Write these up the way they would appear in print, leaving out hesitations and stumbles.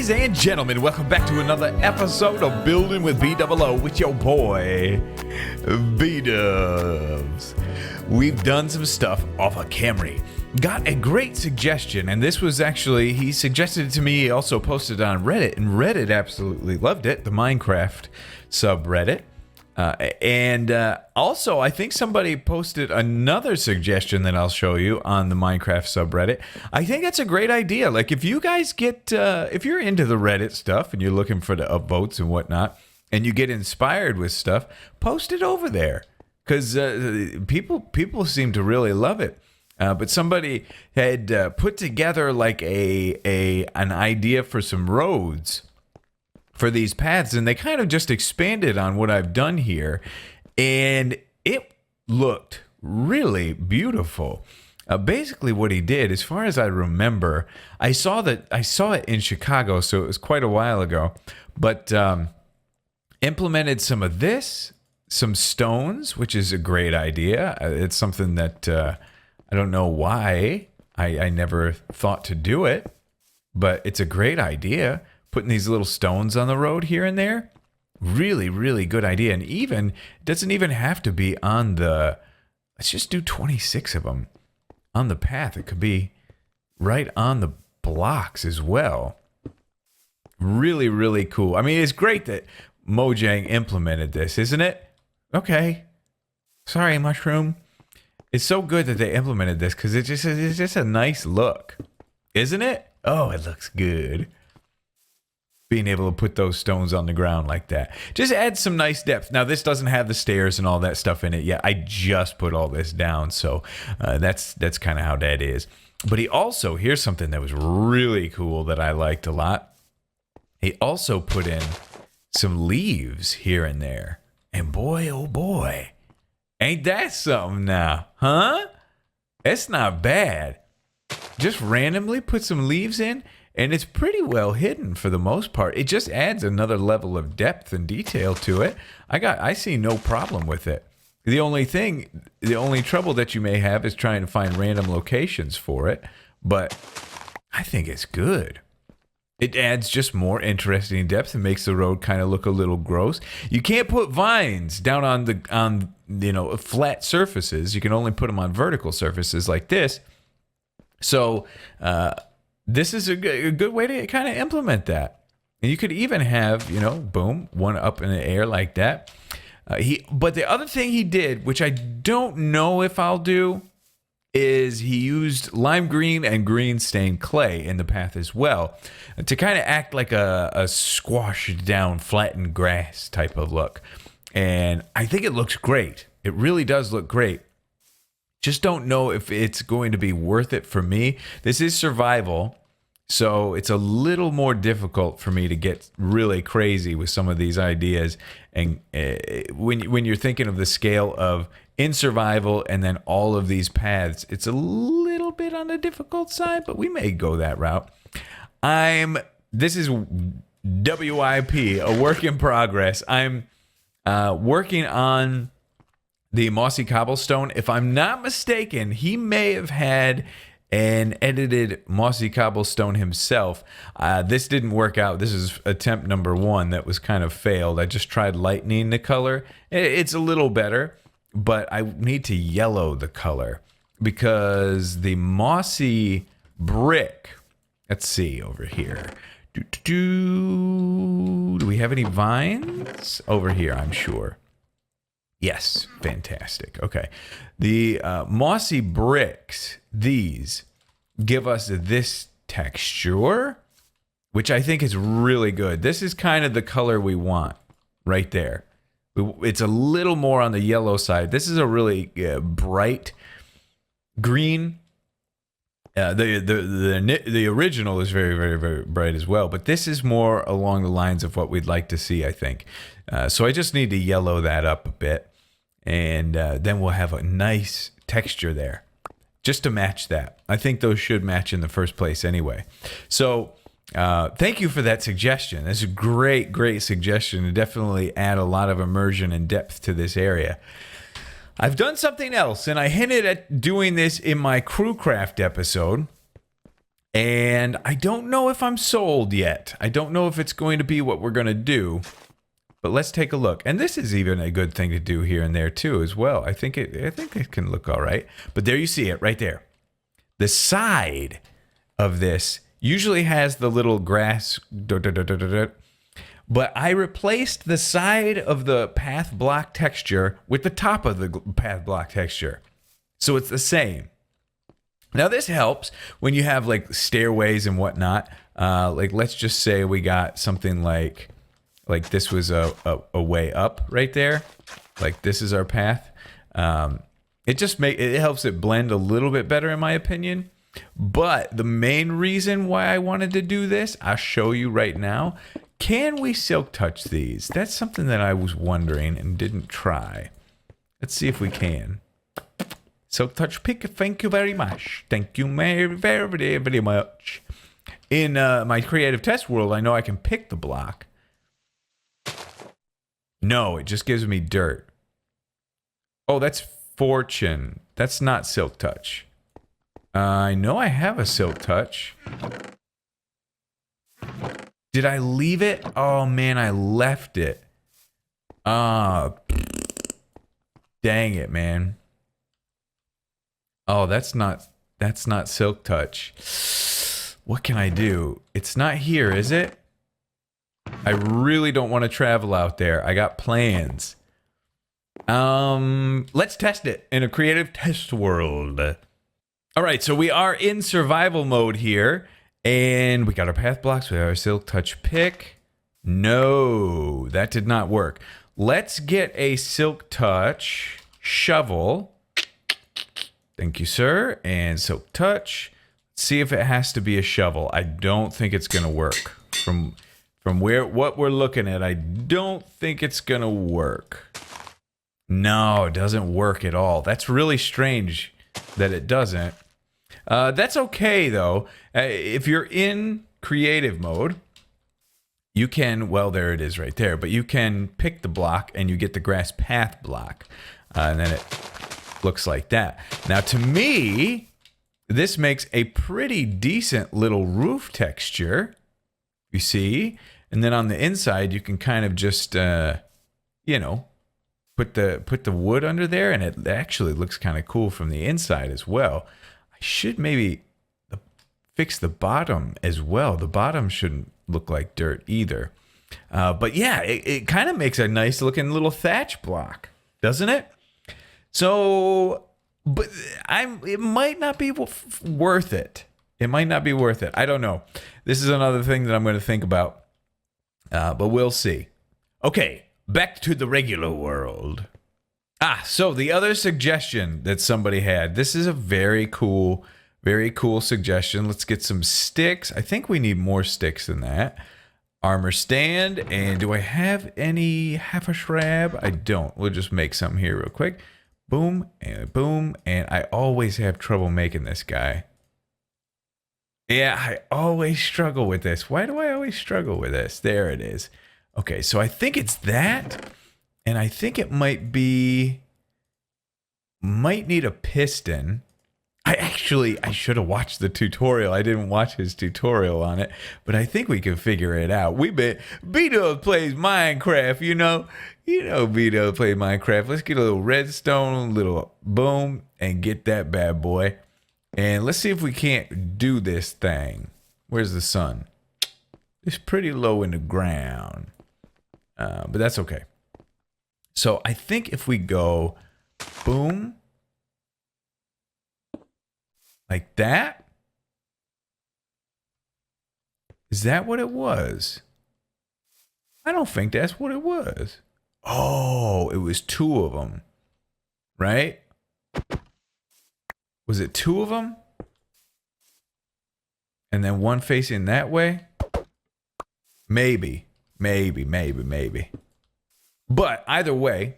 Ladies and gentlemen, welcome back to another episode of Building with BdoubleO with your boy, B-Dubs. We've done some stuff off of Camry. Got a great suggestion, and this was actually, he suggested it to me, he also posted it on Reddit, and Reddit absolutely loved it, the Minecraft subreddit. Also, I think somebody posted another suggestion that I'll show you on the Minecraft subreddit. I think that's a great idea. Like, if you guys get, if you're into the Reddit stuff and you're looking for the upvotes and whatnot, and you get inspired with stuff, post it over there. Because people seem to really love it. But somebody had put together like an idea for some roads for these paths, and they kind of just expanded on what I've done here, and it looked really beautiful. Basically what he did, as far as I remember, I saw it in Chicago, so it was quite a while ago, but implemented some of this, some stones, which is a great idea. It's something that I don't know why I never thought to do it, but it's a great idea. Putting these little stones on the road here and there, really, really good idea. And even, it doesn't even have to be on the, let's just do 26 of them on the path. It could be right on the blocks as well. Really, really cool. I mean, it's great that Mojang implemented this, isn't it? Okay. Sorry, Mushroom. It's so good that they implemented this because it's just a nice look, isn't it? Oh, it looks good. Being able to put those stones on the ground like that just adds some nice depth. Now, this doesn't have the stairs and all that stuff in it yet. I just put all this down, so that's kind of how that is. But he also, here's something that was really cool that I liked a lot. He also put in some leaves here and there, and boy, oh boy, ain't that something now, huh? That's not bad. Just randomly put some leaves in, and it's pretty well hidden for the most part. It just adds another level of depth and detail to it. I see no problem with it. The only trouble that you may have is trying to find random locations for it, but I think it's good. It adds just more interesting depth and makes the road kind of look a little gross. You can't put vines down on flat surfaces. You can only put them on vertical surfaces like this. So, this is a good way to kind of implement that. And you could even have, boom, one up in the air like that. But the other thing he did, which I don't know if I'll do, is he used lime green and green stained clay in the path as well to kind of act like a squashed down, flattened grass type of look. And I think it looks great. It really does look great. Just don't know if it's going to be worth it for me. This is survival, so it's a little more difficult for me to get really crazy with some of these ideas. And when you're thinking of the scale of in survival and then all of these paths, it's a little bit on the difficult side, but we may go that route. This is WIP, a work in progress. I'm working on the mossy cobblestone. If I'm not mistaken, he may have had an edited mossy cobblestone himself. This didn't work out. This is attempt number 1 that was kind of failed. I just tried lightening the color. It's a little better, but I need to yellow the color because the mossy brick, let's see over here. Do we have any vines over here? I'm sure. Yes, fantastic. Okay. The mossy bricks, these give us this texture, which I think is really good. This is kind of the color we want right there. It's a little more on the yellow side. This is a really bright green. The original is very, very, very bright as well, but this is more along the lines of what we'd like to see, I think. So I just need to yellow that up a bit, and then we'll have a nice texture there just to match that. I think those should match in the first place anyway. So thank you for that suggestion. That's a great, great suggestion to definitely add a lot of immersion and depth to this area. I've done something else, and I hinted at doing this in my CrewCraft episode, And I don't know if I'm sold yet. I don't know if it's going to be what we're going to do. But let's take a look. And this is even a good thing to do here and there too as well. I think it can look all right. But there you see it right there. The side of this usually has the little grass. But I replaced the side of the path block texture with the top of the path block texture. So it's the same. Now this helps when you have like stairways and whatnot. Like let's just say we got something like this was a way up right there. Like this is our path. It helps it blend a little bit better in my opinion. But the main reason why I wanted to do this, I'll show you right now. Can we silk touch these? That's something that I was wondering and didn't try. Let's see if we can. Silk touch pick, thank you very much. Thank you very, very, very much. In my creative test world, I know I can pick the block. No, it just gives me dirt. Oh, that's fortune. That's not silk touch. I know I have a silk touch. Did I leave it? Oh man, I left it. Dang it, man. Oh, that's not silk touch. What can I do? It's not here, is it? I really don't want to travel out there. I got plans. Let's test it in a creative test world. All right, so we are in survival mode here. And we got our path blocks. We have our silk touch pick. No, that did not work. Let's get a silk touch shovel. Thank you, sir. And silk touch. See if it has to be a shovel. I don't think it's gonna work. From what we're looking at, I don't think it's gonna work. No, it doesn't work at all. That's really strange that it doesn't. That's okay though. If you're in creative mode, you can, well, there it is right there, but you can pick the block and you get the grass path block. And then it looks like that. Now to me, this makes a pretty decent little roof texture, you see? And then on the inside, you can kind of just, you know, put the wood under there, and it actually looks kind of cool from the inside as well. I should maybe fix the bottom as well. The bottom shouldn't look like dirt either. But yeah, it kind of makes a nice looking little thatch block, doesn't it? So, but it might not be worth it. It might not be worth it. I don't know. This is another thing that I'm going to think about. But we'll see. Okay, back to the regular world. So the other suggestion that somebody had. This is a very cool suggestion. Let's get some sticks. I think we need more sticks than that. Armor stand. And do I have any half a shrab? I don't. We'll just make some here real quick. Boom and boom. And I always have trouble making this guy. Yeah, I always struggle with this. Why do I always struggle with this? There it is. Okay, so I think it's that. And I think it might need a piston. I should have watched the tutorial. I didn't watch his tutorial on it, but I think we can figure it out. BdoubleO plays Minecraft, you know BdoubleO plays Minecraft. Let's get a little redstone, little boom, and get that bad boy. And let's see if we can't do this thing. Where's the sun? It's pretty low in the ground, but that's okay. So I think if we go boom, like that, is that what it was? I don't think that's what it was. Oh, it was two of them, right? Was it two of them? And then one facing that way? Maybe. But either way,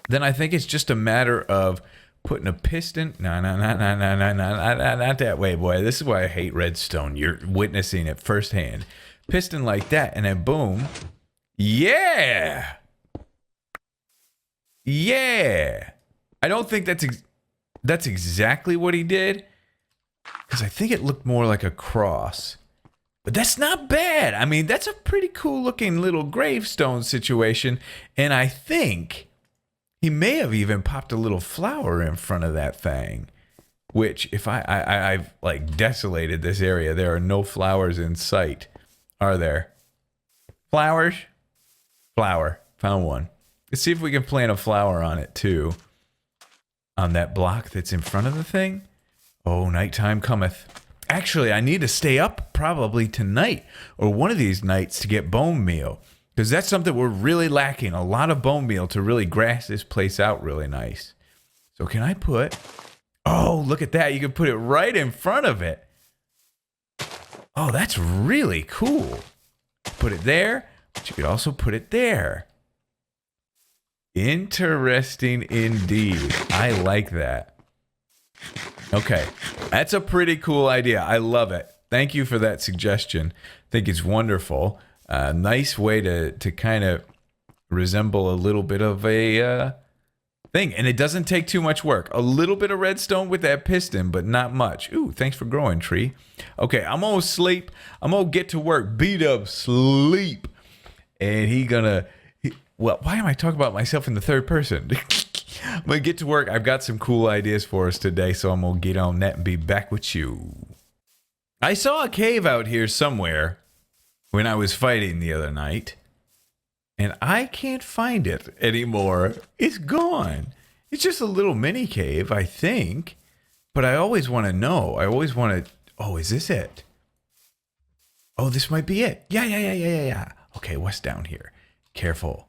then I think it's just a matter of putting a piston. No, not that way, boy. This is why I hate redstone. You're witnessing it firsthand. Piston like that, and then boom. Yeah. I don't think that's exactly what he did. Because I think it looked more like a cross. But that's not bad. I mean, that's a pretty cool looking little gravestone situation. And I think he may have even popped a little flower in front of that thing. Which, if I've like desolated this area, there are no flowers in sight, are there? Flowers? Flower. Found one. Let's see if we can plant a flower on it too. On that block that's in front of the thing. Oh, nighttime cometh. Actually, I need to stay up probably tonight or one of these nights to get bone meal. Because that's something we're really lacking. A lot of bone meal to really grass this place out really nice. So can I put... Oh, look at that. You can put it right in front of it. Oh, that's really cool. Put it there, but you could also put it there. Interesting indeed. I like that. Okay, that's a pretty cool idea. I love it. Thank you for that suggestion. I think it's wonderful. Nice way to kind of resemble a little bit of a thing. And it doesn't take too much work. A little bit of redstone with that piston, but not much. Ooh, thanks for growing, tree. Okay, I'm gonna sleep. I'm gonna get to work. B-Dub sleep. And well, why am I talking about myself in the third person? I'm gonna get to work. I've got some cool ideas for us today, so I'm gonna get on that and be back with you. I saw a cave out here somewhere when I was fighting the other night, and I can't find it anymore. It's gone. It's just a little mini cave, I think, but I always want to know. I always want to... Oh, is this it? Oh, this might be it. Yeah. Okay, what's down here? Careful.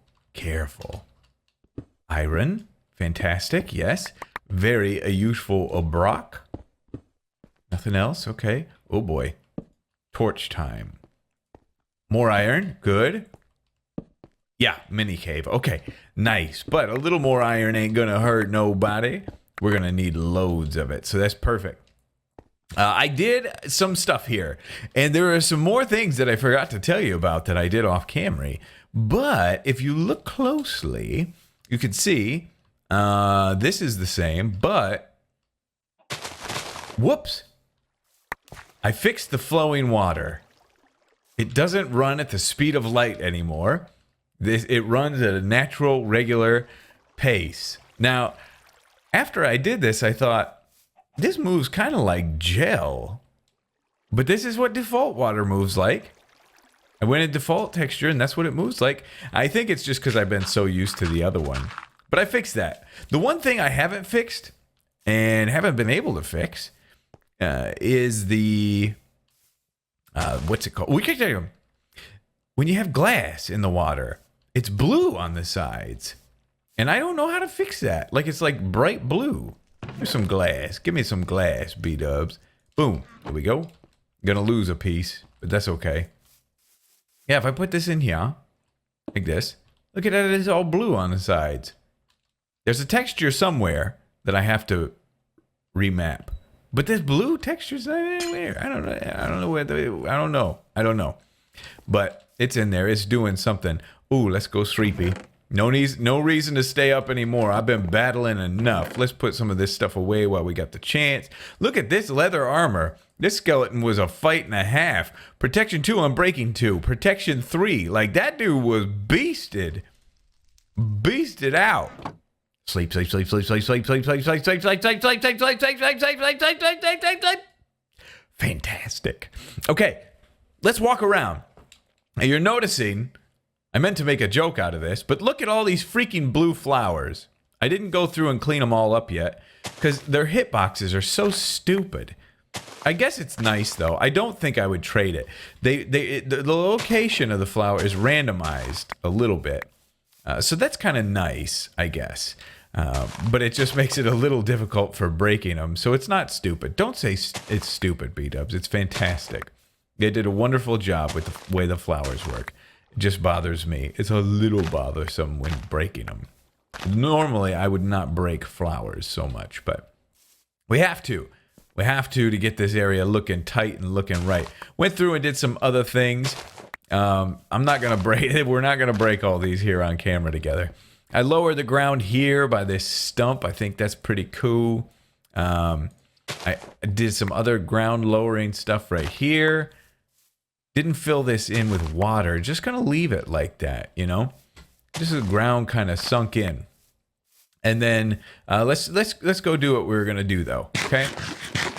Iron. Fantastic, yes. Very a useful brock. Nothing else, okay. Oh boy. Torch time. More iron, good. Yeah, mini cave, okay. Nice, but a little more iron ain't gonna hurt nobody. We're gonna need loads of it, so that's perfect. I did some stuff here, and there are some more things that I forgot to tell you about that I did off camera. But if you look closely, you can see this is the same, but whoops. I fixed the flowing water. It doesn't run at the speed of light anymore. It runs at a natural, regular pace. Now, after I did this, I thought, this moves kind of like gel. But this is what default water moves like. I went in default texture, and that's what it moves like. I think it's just because I've been so used to the other one. But I fixed that. The one thing I haven't fixed, and haven't been able to fix, is the... what's it called? We can tell you. When you have glass in the water, it's blue on the sides. And I don't know how to fix that. Like, it's like bright blue. Here's some glass. Give me some glass, B-dubs. Boom. There we go. Gonna lose a piece, but that's okay. Yeah, if I put this in here, like this, look at that, it's all blue on the sides. There's a texture somewhere that I have to remap. But there's blue textures anywhere. I don't know. But it's in there. It's doing something. Ooh, let's go sleepy. No reason to stay up anymore. I've been battling enough. Let's put some of this stuff away while we got the chance. Look at this leather armor. This skeleton was a fight and a half. Protection 2 on breaking 2. Protection 3. Like, that dude was beasted. Beasted out. Sleep. Fantastic. Okay, let's walk around. Now you're noticing, I meant to make a joke out of this, but look at all these freaking blue flowers. I didn't go through and clean them all up yet because their hitboxes are so stupid. I guess it's nice though. I don't think I would trade it. The location of the flower is randomized a little bit. So that's kind of nice, I guess. But it just makes it a little difficult for breaking them. So it's not stupid. Don't say it's stupid, B-dubs. It's fantastic. They did a wonderful job with the way the flowers work. It just bothers me. It's a little bothersome when breaking them. Normally, I would not break flowers so much, but we have to. We have to get this area looking tight and looking right. Went through and did some other things. I'm not going to break it. We're not going to break all these here on camera together. I lowered the ground here by this stump. I think that's pretty cool. I did some other ground lowering stuff right here. Didn't fill this in with water. Just gonna leave it like that, you know? Just the ground kind of sunk in. And then let's go do what we're gonna do though. Okay.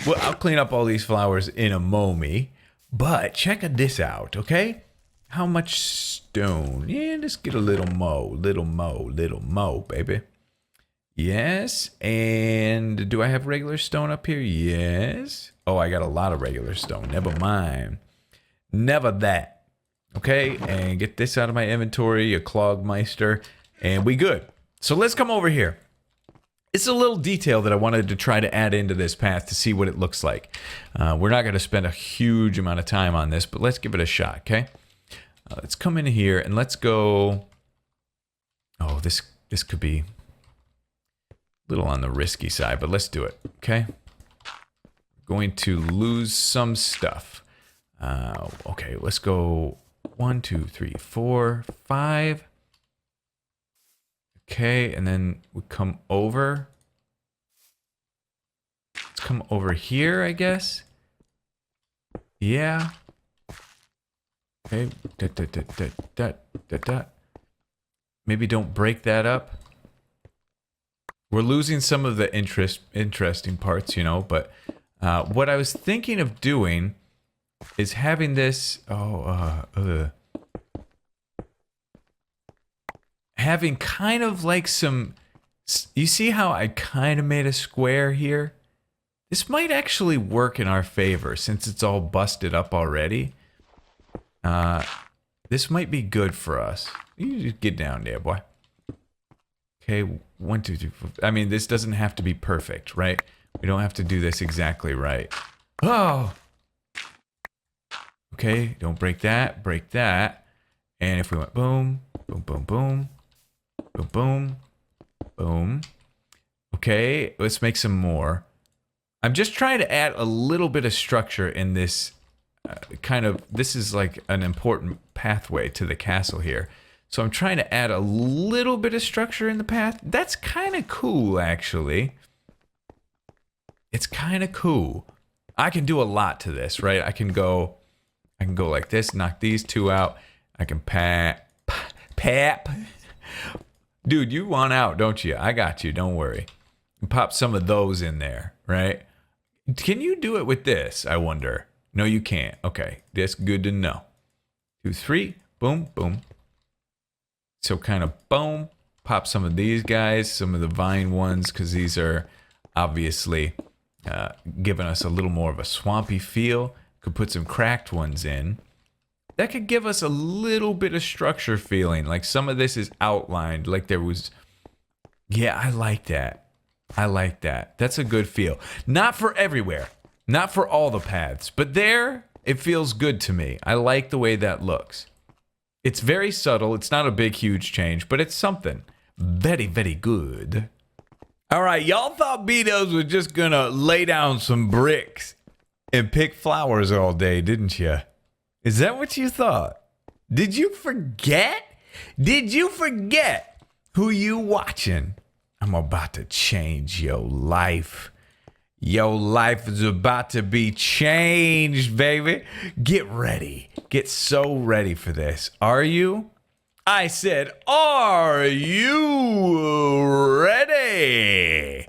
Well, I'll clean up all these flowers in a mommy. But check this out, okay? How much stone? Yeah, let's get a little mo, baby. Yes, and do I have regular stone up here? Yes. Oh, I got a lot of regular stone. Never mind. Never that. Okay, and get this out of my inventory, a Clogmeister, and we good. So let's come over here. It's a little detail that I wanted to try to add into this path to see what it looks like. We're not going to spend a huge amount of time on this, but let's give it a shot, okay? Let's come in here and let's go... Oh, this could be a little on the risky side, but let's do it, okay? Going to lose some stuff. Okay, let's go 1, 2, 3, 4, 5. Okay, and then we come over. Let's come over here, I guess. Yeah. Okay. Maybe don't break that up. We're losing some of the interesting parts, you know, but what I was thinking of doing is having this... having kind of like some... You see how I kind of made a square here? This might actually work in our favor since it's all busted up already. This might be good for us. You just get down there, boy. Okay, 1, 2, 3, 4. I mean, this doesn't have to be perfect, right? We don't have to do this exactly right. Oh! Okay, don't break that, break that. And if we went boom, boom, boom, boom, boom, boom, boom. Okay, let's make some more. I'm just trying to add a little bit of structure in this this is like an important pathway to the castle here. So I'm trying to add a little bit of structure in the path. That's kind of cool, actually. It's kind of cool. I can do a lot to this, right? I can go like this, knock these two out. I can pap. Dude, you want out, don't you? I got you, don't worry. Pop some of those in there, right? Can you do it with this, I wonder? No, you can't. Okay, that's good to know. 2, 3, boom, boom. So kind of boom, pop some of these guys, some of the vine ones, because these are obviously giving us a little more of a swampy feel. Could put some cracked ones in. That could give us a little bit of structure feeling. Like some of this is outlined, like there was... Yeah, I like that. I like that. That's a good feel. Not for everywhere. Not for all the paths. But there, it feels good to me. I like the way that looks. It's very subtle. It's not a big, huge change, but it's something. Very, very good. All right, y'all thought BDubs was just gonna lay down some bricks and pick flowers all day, didn't you? Is that what you thought? Did you forget? Did you forget who you watching? I'm about to change your life. Your life is about to be changed, baby. Get ready. Get so ready for this. Are you? I said, are you ready?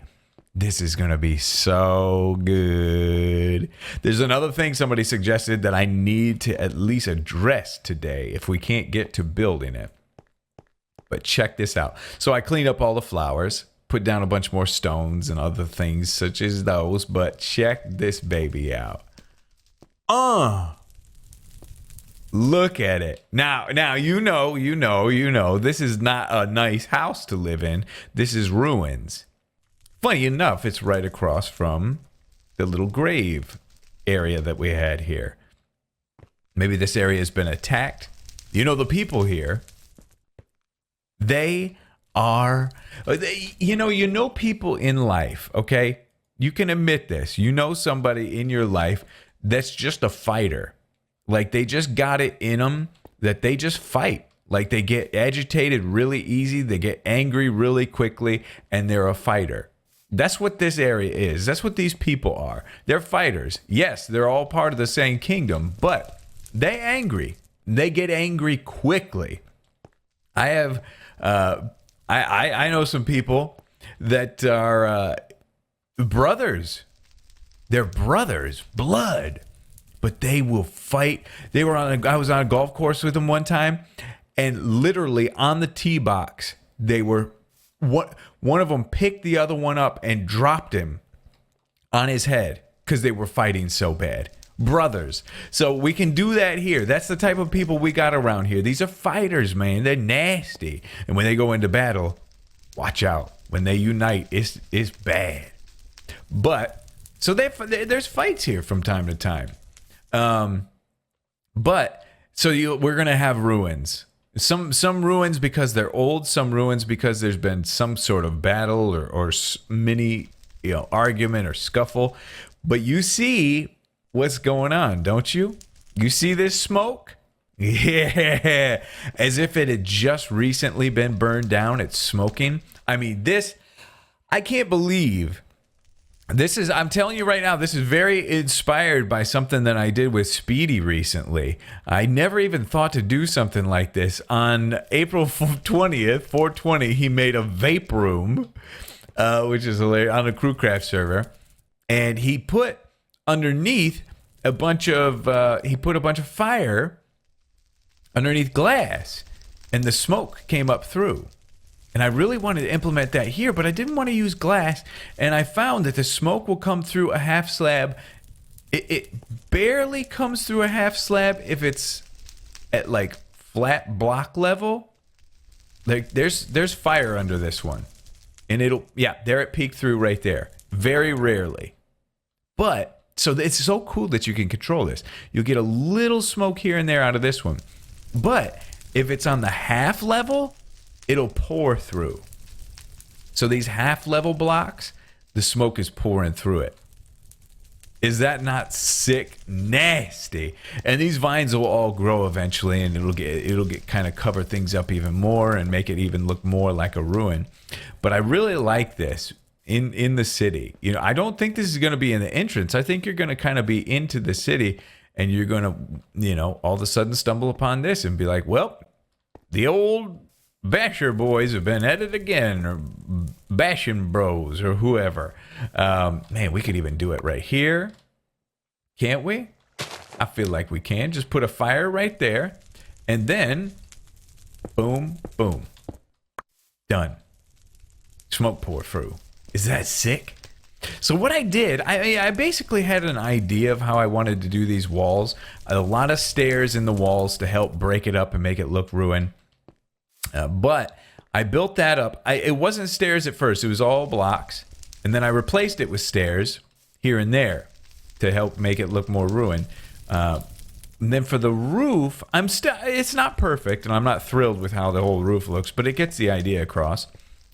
This is going to be so good. There's another thing somebody suggested that I need to at least address today if we can't get to building it. But check this out. So I cleaned up all the flowers, put down a bunch more stones and other things such as those, but check this baby out. Look at it. Now you know, this is not a nice house to live in. This is ruins. Funny enough, it's right across from the little grave area that we had here. Maybe this area has been attacked. You know, the people here, they are, you know people in life, okay? You can admit this. You know somebody in your life that's just a fighter. Like they just got it in them that they just fight. Like they get agitated really easy. They get angry really quickly and they're a fighter. That's what this area is. That's what these people are. They're fighters. Yes, they're all part of the same kingdom, but they angry. They get angry quickly. I have, I know some people that are brothers. They're brothers, blood, but they will fight. I was on a golf course with them one time, and literally on the tee box, one of them picked the other one up and dropped him on his head because they were fighting so bad. Brothers. So we can do that here. That's the type of people we got around here. These are fighters, man. They're nasty. And when they go into battle, watch out. When they unite, it's bad. But so there's fights here from time to time. But so we're gonna have ruins. Some ruins because they're old. Some ruins because there's been some sort of battle or mini argument or scuffle. But you see what's going on, don't you? You see this smoke? Yeah. As if it had just recently been burned down. It's smoking. I mean, I can't believe this is, I'm telling you right now, this is very inspired by something that I did with Speedy recently. I never even thought to do something like this. On April 20th, 420, he made a vape room, which is hilarious, on a crewcraft server. And he put underneath he put a bunch of fire underneath glass, and the smoke came up through. And I really wanted to implement that here, but I didn't want to use glass. And I found that the smoke will come through a half slab. It barely comes through a half slab if it's at like flat block level. Like there's fire under this one, and there it peeked through right there. Very rarely. But, so it's so cool that you can control this. You'll get a little smoke here and there out of this one. But if it's on the half level, it'll pour through. So these half level blocks, the smoke is pouring through it. Is that not sick? Nasty. And these vines will all grow eventually, and it'll get kind of cover things up even more and make it even look more like a ruin. But I really like this. In the city, I don't think this is going to be in the entrance. I think you're going to kind of be into the city, and you're going to, all of a sudden stumble upon this and be like, well, the old Basher boys have been at it again, or Bashing Bros, or whoever. Man, we could even do it right here, can't we? I feel like we can. Just put a fire right there, and then, boom, boom, done. Smoke pour through. Is that sick? So what I did, I basically had an idea of how I wanted to do these walls. A lot of stairs in the walls to help break it up and make it look ruined. But I built that up. It wasn't stairs at first. It was all blocks. And then I replaced it with stairs here and there to help make it look more ruined. And then for the roof, it's not perfect, and I'm not thrilled with how the whole roof looks, but it gets the idea across.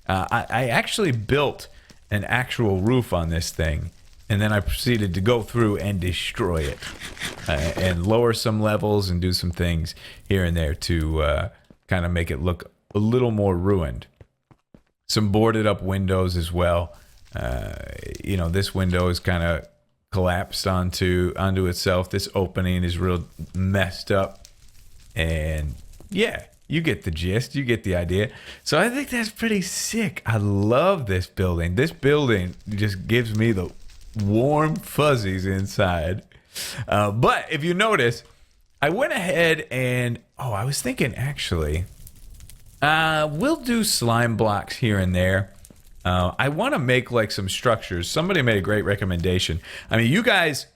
I actually built an actual roof on this thing, and then I proceeded to go through and destroy it and lower some levels and do some things here and there to kind of make it look a little more ruined. Some boarded up windows as well. This window is kind of collapsed onto itself. This opening is real messed up, and yeah, you get the gist. You get the idea. So I think that's pretty sick. I love this building. This building just gives me the warm fuzzies inside. But if you notice, I went ahead and, I was thinking actually, we'll do slime blocks here and there. I want to make like some structures. Somebody made a great recommendation. I mean, you guys,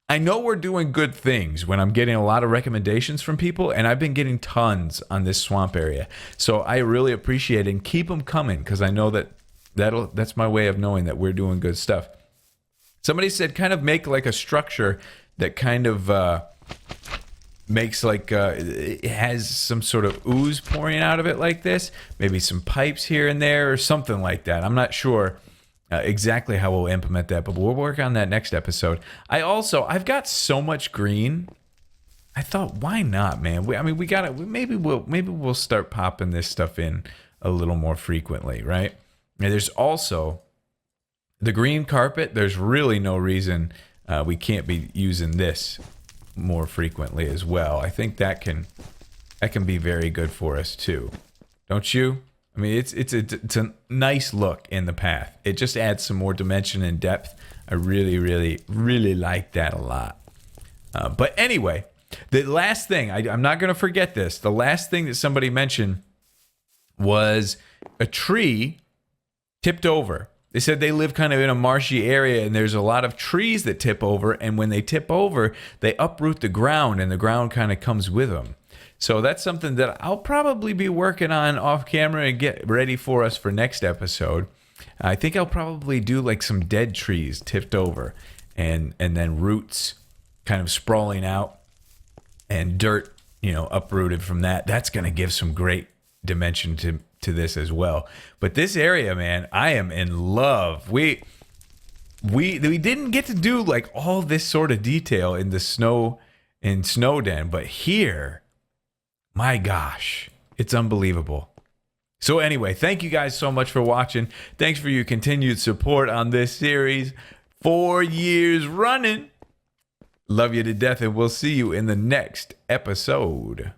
I know we're doing good things when I'm getting a lot of recommendations from people, and I've been getting tons on this swamp area. So I really appreciate it, and keep them coming, because I know that's my way of knowing that we're doing good stuff. Somebody said kind of make like a structure that kind of makes like it has some sort of ooze pouring out of it like this. Maybe some pipes here and there or something like that. I'm not sure exactly how we'll implement that, but we'll work on that next episode. I've got so much green. I thought, why not, man? Maybe we'll start popping this stuff in a little more frequently, right? And there's also The green carpet, there's really no reason we can't be using this more frequently as well. I think that can be very good for us too. Don't you? I mean, it's a nice look in the path. It just adds some more dimension and depth. I really, really, really like that a lot. But anyway, the last thing, I'm not going to forget this. The last thing that somebody mentioned was a tree tipped over. They said they live kind of in a marshy area and there's a lot of trees that tip over. And when they tip over, they uproot the ground and the ground kind of comes with them. So that's something that I'll probably be working on off camera and get ready for us for next episode. I think I'll probably do like some dead trees tipped over and then roots kind of sprawling out and dirt, uprooted from that. That's going to give some great dimension to this as well. But this area, man, I am in love. We didn't get to do like all this sort of detail in the Snowden, but here, my gosh, it's unbelievable. So anyway, thank you guys so much for watching. Thanks for your continued support on this series. 4 years running. Love you to death, and we'll see you in the next episode.